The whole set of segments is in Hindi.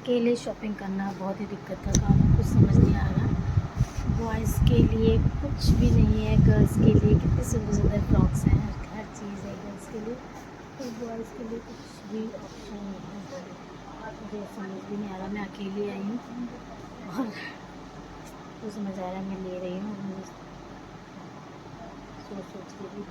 अकेले शॉपिंग करना बहुत ही दिक्कत का काम है, कुछ समझ नहीं आ रहा। बॉयज़ के लिए कुछ भी नहीं है, गर्ल्स के लिए कितने सुंदर सुंदर फ्रॉक्स हैं, हर चीज़ है गर्ल्स के लिए, और बॉयज़ के लिए कुछ भी ऑप्शन नहीं है। मुझे समझ भी नहीं आ रहा, मैं अकेली आई हूँ और तो समझ आ रहा है मैं ले रही हूँ, मुझे सोच के भी।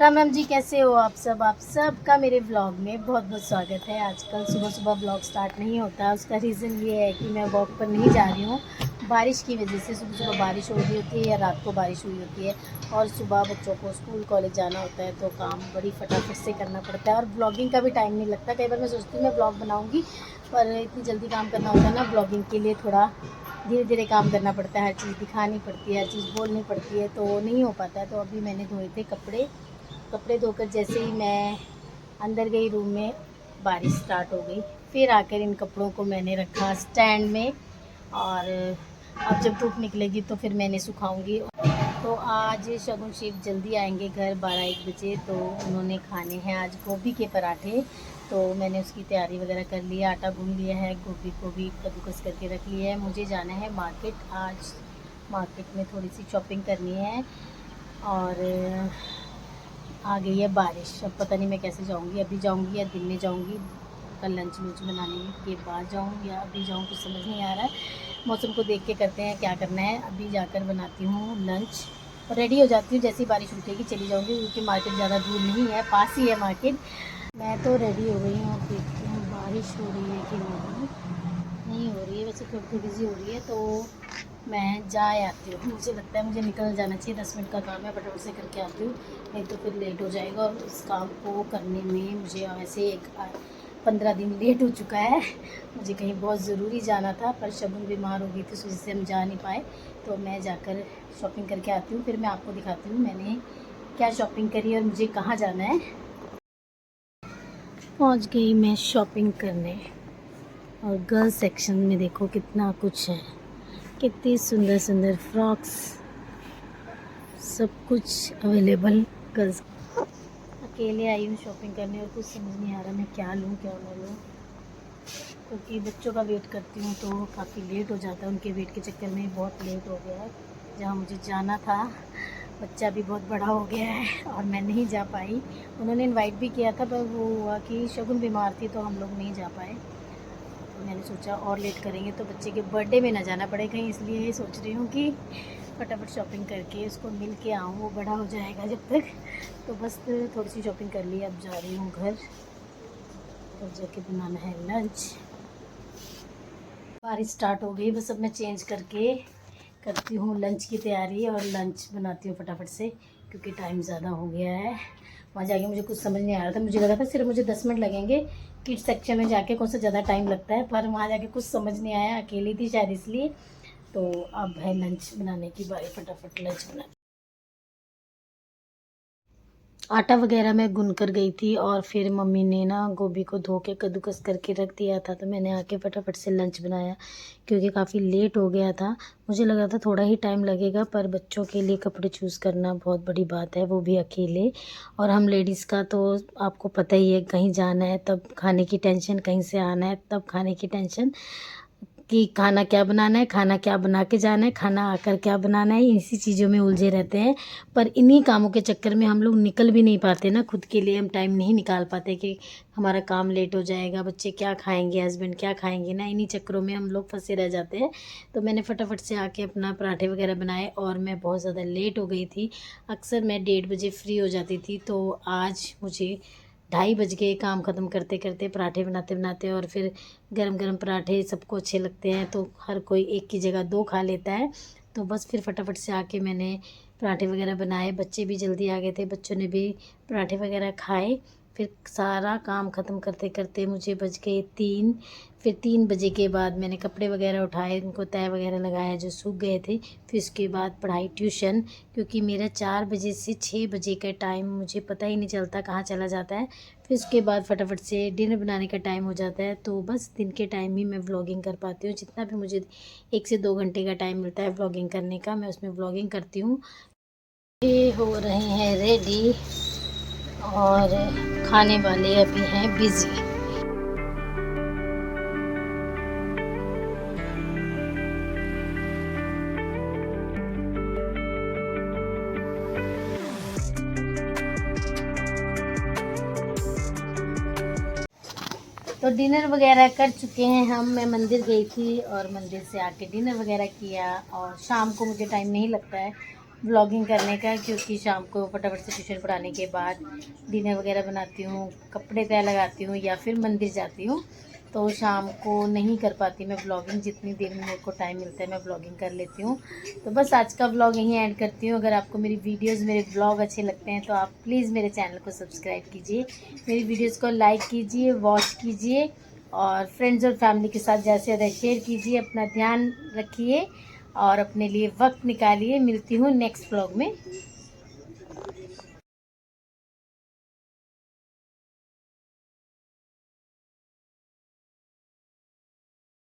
राम राम जी, कैसे हो आप सब? आप सब का मेरे व्लॉग में बहुत बहुत स्वागत है। आजकल सुबह सुबह व्लॉग स्टार्ट नहीं होता, उसका रीज़न ये है कि मैं वॉक पर नहीं जा रही हूँ। बारिश की वजह से सुबह सुबह बारिश हो रही होती है या रात को बारिश हुई होती है, और सुबह बच्चों को स्कूल कॉलेज जाना होता है तो काम बड़ी फटाफट से करना पड़ता है, और ब्लॉगिंग का भी टाइम नहीं लगता। कई बार मैं सोचती हूँ मैं ब्लॉग बनाऊँगी, पर इतनी जल्दी काम करना होता है ना, ब्लॉगिंग के लिए थोड़ा धीरे धीरे काम करना पड़ता है, हर चीज़ दिखानी पड़ती है, हर चीज़ बोलनी पड़ती है, तो नहीं हो पाता है। तो अभी मैंने धोए थे कपड़े धोकर जैसे ही मैं अंदर गई रूम में, बारिश स्टार्ट हो गई। फिर आकर इन कपड़ों को मैंने रखा स्टैंड में, और अब जब धूप निकलेगी तो फिर मैंने सुखाऊंगी। तो आज शगुन शिव जल्दी आएंगे घर 12-1 बजे, तो उन्होंने खाने हैं आज गोभी के पराठे। तो मैंने उसकी तैयारी वगैरह कर ली है, आटा गूंद लिया है, गोभी को भी कद्दूकस करके रख लिया है। मुझे जाना है मार्केट, आज मार्केट में थोड़ी सी शॉपिंग करनी है, और आ गई है बारिश। अब पता नहीं मैं कैसे जाऊंगी, अभी जाऊंगी या दिन में जाऊंगी, कल लंच बनाने के बाद जाऊँ या अभी जाऊँ, कुछ समझ नहीं आ रहा है। मौसम को देख के करते हैं क्या करना है। अभी जाकर बनाती हूँ लंच और रेडी हो जाती हूँ, जैसे ही बारिश रुकेगी चली जाऊँगी, क्योंकि मार्केट ज़्यादा दूर नहीं है, पास ही है मार्केट। मैं तो रेडी हो गई हूँ, अब देखती हूँ बारिश हो रही है कि नहीं हो रही है। वैसे थोड़ी थोड़ी सी हो रही है, तो मैं जा आती हूँ। मुझे लगता है मुझे निकल जाना चाहिए, 10 मिनट का काम है, फटाफट से करके आती हूँ, नहीं तो फिर लेट हो जाएगा। और उस काम को करने में मुझे वैसे 15 दिन लेट हो चुका है। मुझे कहीं बहुत ज़रूरी जाना था, पर शगुन बीमार हो गई थी, उस वजह से हम जा नहीं पाए। तो मैं जाकर शॉपिंग करके आती हूँ, फिर मैं आपको दिखाती हूँ मैंने क्या शॉपिंग करी और मुझे कहाँ जाना है। पहुँच गई मैं शॉपिंग करने, और गर्ल्स सेक्शन में देखो कितना कुछ है, कितनी सुंदर सुंदर फ्रॉक्स, सब कुछ अवेलेबल गर्ल्स। अकेले आई हूँ शॉपिंग करने और कुछ समझ नहीं आ रहा मैं क्या लूँ क्या ना लूँ, क्योंकि बच्चों का वेट करती हूँ तो काफ़ी लेट हो जाता है। उनके वेट के चक्कर में बहुत लेट हो गया है, जहाँ मुझे जाना था। बच्चा भी बहुत बड़ा हो गया है और मैं नहीं जा पाई। उन्होंने इनवाइट भी किया था, पर वो हुआ कि शगुन बीमार थी तो हम लोग नहीं जा पाए। तो मैंने सोचा और लेट करेंगे तो बच्चे के बर्थडे में ना जाना पड़े कहीं, इसलिए सोच रही हूँ कि फटाफट शॉपिंग करके उसको मिल के आऊँ, वो बड़ा हो जाएगा जब तक। तो बस थोड़ी सी शॉपिंग कर ली, अब जा रही हूँ घर और जाके बनाना है लंच। बारिश स्टार्ट हो गई, बस अब मैं चेंज करके करती हूँ लंच की तैयारी, और लंच बनाती हूँ फटाफट से, क्योंकि टाइम ज़्यादा हो गया है। वहाँ जाके मुझे कुछ समझ नहीं आ रहा था, मुझे लगा था सिर्फ मुझे 10 मिनट लगेंगे। किड्स सेक्शन में जाके कौन सा ज़्यादा टाइम लगता है, पर वहाँ जाके कुछ समझ नहीं आया, अकेली थी शायद इसलिए। तो अब है लंच बनाने की बारी, फटाफट लंच बना। आटा वगैरह मैं गूंद कर गई थी, और फिर मम्मी ने ना गोभी को धो के कद्दूकस करके रख दिया था, तो मैंने आके फटाफट से लंच बनाया, क्योंकि काफ़ी लेट हो गया था। मुझे लगा था थोड़ा ही टाइम लगेगा, पर बच्चों के लिए कपड़े चूज़ करना बहुत बड़ी बात है, वो भी अकेले। और हम लेडीज़ का तो आपको पता ही है, कहीं जाना है तब खाने की टेंशन, कहीं से आना है तब खाने की टेंशन, कि खाना क्या बनाना है, खाना क्या बना के जाना है, खाना आकर क्या बनाना है, इसी चीज़ों में उलझे रहते हैं। पर इन्हीं कामों के चक्कर में हम लोग निकल भी नहीं पाते ना, खुद के लिए हम टाइम नहीं निकाल पाते कि हमारा काम लेट हो जाएगा, बच्चे क्या खाएंगे, हस्बैंड क्या खाएंगे ना, इन्हीं चक्करों में हम लोग फंसे रह जाते हैं। तो मैंने फटाफट से आके अपना पराठे वगैरह बनाए, और मैं बहुत ज़्यादा लेट हो गई थी। अक्सर मैं 1:30 बजे फ्री हो जाती थी, तो आज मुझे 2:30 बज गए काम ख़त्म करते करते, पराठे बनाते बनाते। और फिर गरम गरम पराठे सबको अच्छे लगते हैं, तो हर कोई एक की जगह 2 खा लेता है। तो बस फिर फटाफट से आके मैंने पराठे वगैरह बनाए, बच्चे भी जल्दी आ गए थे, बच्चों ने भी पराठे वगैरह खाए। फिर सारा काम ख़त्म करते करते मुझे बज गए 3। फिर 3 बजे के बाद मैंने कपड़े वगैरह उठाए, उनको तह वगैरह लगाया जो सूख गए थे। फिर उसके बाद पढ़ाई ट्यूशन, क्योंकि मेरा 4 बजे से 6 बजे का टाइम मुझे पता ही नहीं चलता कहाँ चला जाता है। फिर उसके बाद फटाफट से डिनर बनाने का टाइम हो जाता है। तो बस दिन के टाइम ही मैं व्लॉगिंग कर पाती हूँ, जितना भी मुझे 1 से 2 घंटे का टाइम मिलता है व्लॉगिंग करने का, मैं उसमें व्लॉगिंग करती हूँ। ये हो रहे हैं रेडी, और खाने वाले अभी हैं बिज़ी। तो डिनर वगैरह कर चुके हैं हम। मैं मंदिर गई थी और मंदिर से आके डिनर वगैरह किया। और शाम को मुझे टाइम नहीं लगता है व्लॉगिंग करने का, क्योंकि शाम को फटाफट से ट्यूशन पढ़ाने के बाद डिनर वगैरह बनाती हूँ, कपड़े तय लगाती हूँ या फिर मंदिर जाती हूँ। तो शाम को नहीं कर पाती मैं व्लॉगिंग। जितनी देर में मेरे को टाइम मिलता है मैं व्लॉगिंग कर लेती हूँ। तो बस आज का व्लॉग यहीं ऐड करती हूँ। अगर आपको मेरी वीडियोस, मेरे व्लॉग अच्छे लगते हैं तो आप प्लीज़ मेरे चैनल को सब्सक्राइब कीजिए, मेरी वीडियोस को लाइक कीजिए, वॉच कीजिए और फ्रेंड्स और फैमिली के साथ ज़्यादा से ज़्यादा शेयर कीजिए। अपना ध्यान रखिए और अपने लिए वक्त निकालिए। मिलती हूँ नेक्स्ट व्लॉग में।